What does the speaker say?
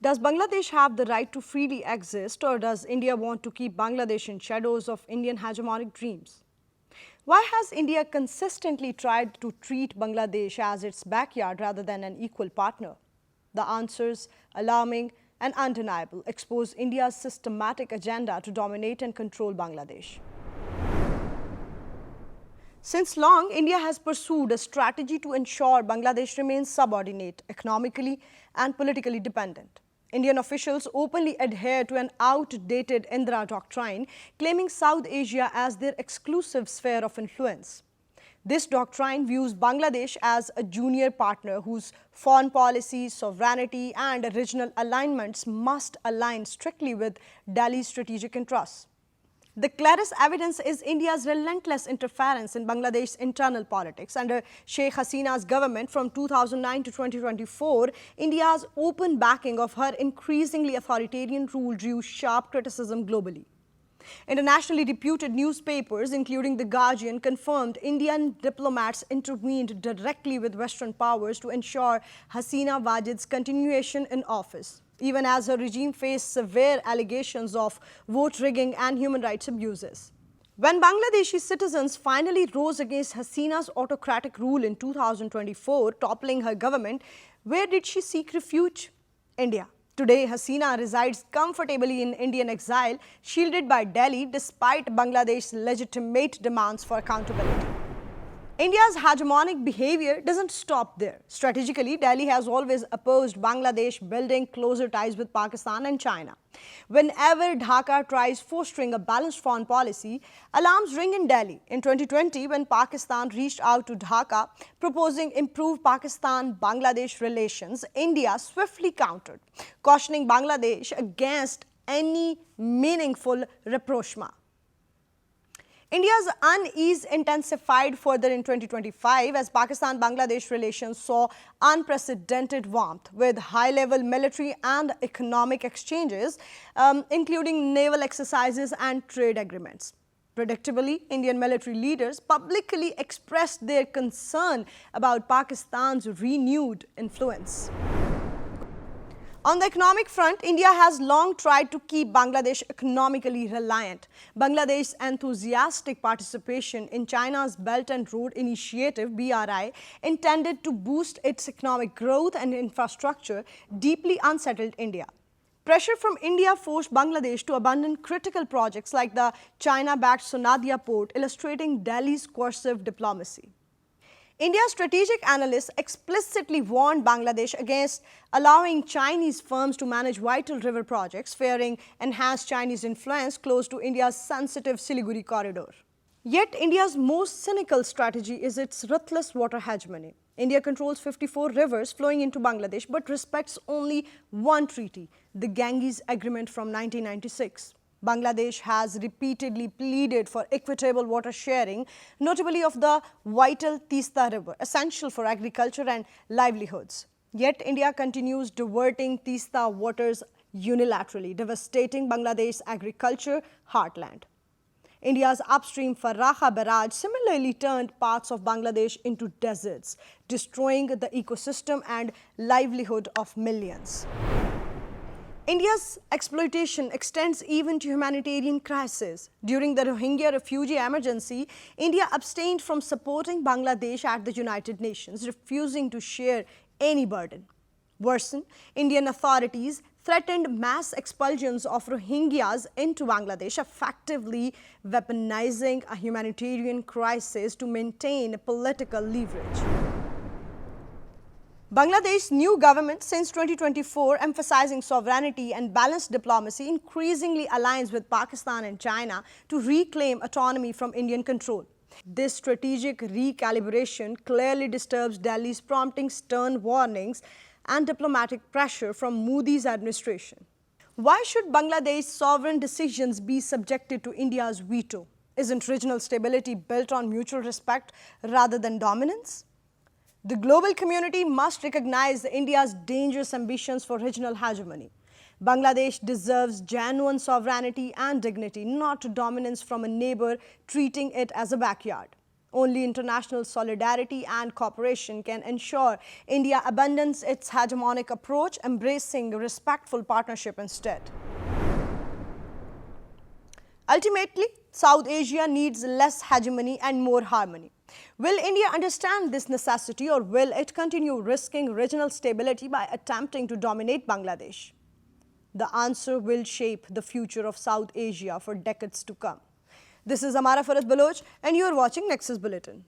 Does Bangladesh have the right to freely exist, or does India want to keep Bangladesh in shadows of Indian hegemonic dreams? Why has India consistently tried to treat Bangladesh as its backyard rather than an equal partner? The answers, alarming and undeniable, expose India's systematic agenda to dominate and control Bangladesh. Since long, India has pursued a strategy to ensure Bangladesh remains subordinate, economically and politically dependent. Indian officials openly adhere to an outdated Indira doctrine, claiming South Asia as their exclusive sphere of influence. This doctrine views Bangladesh as a junior partner whose foreign policy, sovereignty and regional alignments must align strictly with Delhi's strategic interests. The clearest evidence is India's relentless interference in Bangladesh's internal politics. Under Sheikh Hasina's government from 2009 to 2024, India's open backing of her increasingly authoritarian rule drew sharp criticism globally. Internationally reputed newspapers, including The Guardian, confirmed Indian diplomats intervened directly with Western powers to ensure Hasina Wajid's continuation in office, even as her regime faced severe allegations of vote rigging and human rights abuses. When Bangladeshi citizens finally rose against Hasina's autocratic rule in 2024, toppling her government, where did she seek refuge? India. Today, Hasina resides comfortably in Indian exile, shielded by Delhi despite Bangladesh's legitimate demands for accountability. India's hegemonic behavior doesn't stop there. Strategically, Delhi has always opposed Bangladesh building closer ties with Pakistan and China. Whenever Dhaka tries fostering a balanced foreign policy, alarms ring in Delhi. In 2020, when Pakistan reached out to Dhaka proposing improved Pakistan-Bangladesh relations, India swiftly countered, cautioning Bangladesh against any meaningful rapprochement. India's unease intensified further in 2025 as Pakistan-Bangladesh relations saw unprecedented warmth with high-level military and economic exchanges, including naval exercises and trade agreements. Predictably, Indian military leaders publicly expressed their concern about Pakistan's renewed influence. On the economic front, India has long tried to keep Bangladesh economically reliant. Bangladesh's enthusiastic participation in China's Belt and Road Initiative (BRI), intended to boost its economic growth and infrastructure, deeply unsettled India. Pressure from India forced Bangladesh to abandon critical projects like the China-backed Sonadia port, illustrating Delhi's coercive diplomacy. India's strategic analysts explicitly warned Bangladesh against allowing Chinese firms to manage vital river projects, fearing enhanced Chinese influence close to India's sensitive Siliguri corridor. Yet, India's most cynical strategy is its ruthless water hegemony. India controls 54 rivers flowing into Bangladesh but respects only one treaty, the Ganges Agreement from 1996. Bangladesh has repeatedly pleaded for equitable water sharing, notably of the vital Tista River, essential for agriculture and livelihoods. Yet, India continues diverting Tista waters unilaterally, devastating Bangladesh's agriculture heartland. India's upstream Farraha barrage similarly turned parts of Bangladesh into deserts, destroying the ecosystem and livelihood of millions. India's exploitation extends even to humanitarian crises. During the Rohingya refugee emergency, India abstained from supporting Bangladesh at the United Nations, refusing to share any burden. Worsen, Indian authorities threatened mass expulsions of Rohingyas into Bangladesh, effectively weaponizing a humanitarian crisis to maintain political leverage. Bangladesh's new government since 2024, emphasizing sovereignty and balanced diplomacy, increasingly aligns with Pakistan and China to reclaim autonomy from Indian control. This strategic recalibration clearly disturbs Delhi's, prompting stern warnings and diplomatic pressure from Modi's administration. Why should Bangladesh's sovereign decisions be subjected to India's veto? Isn't regional stability built on mutual respect rather than dominance? The global community must recognize India's dangerous ambitions for regional hegemony. Bangladesh deserves genuine sovereignty and dignity, not dominance from a neighbor treating it as a backyard. Only international solidarity and cooperation can ensure India abandons its hegemonic approach, embracing respectful partnership instead. Ultimately, South Asia needs less hegemony and more harmony. Will India understand this necessity, or will it continue risking regional stability by attempting to dominate Bangladesh? The answer will shape the future of South Asia for decades to come. This is Amara Faraz Baloch, and you are watching Nexus Bulletin.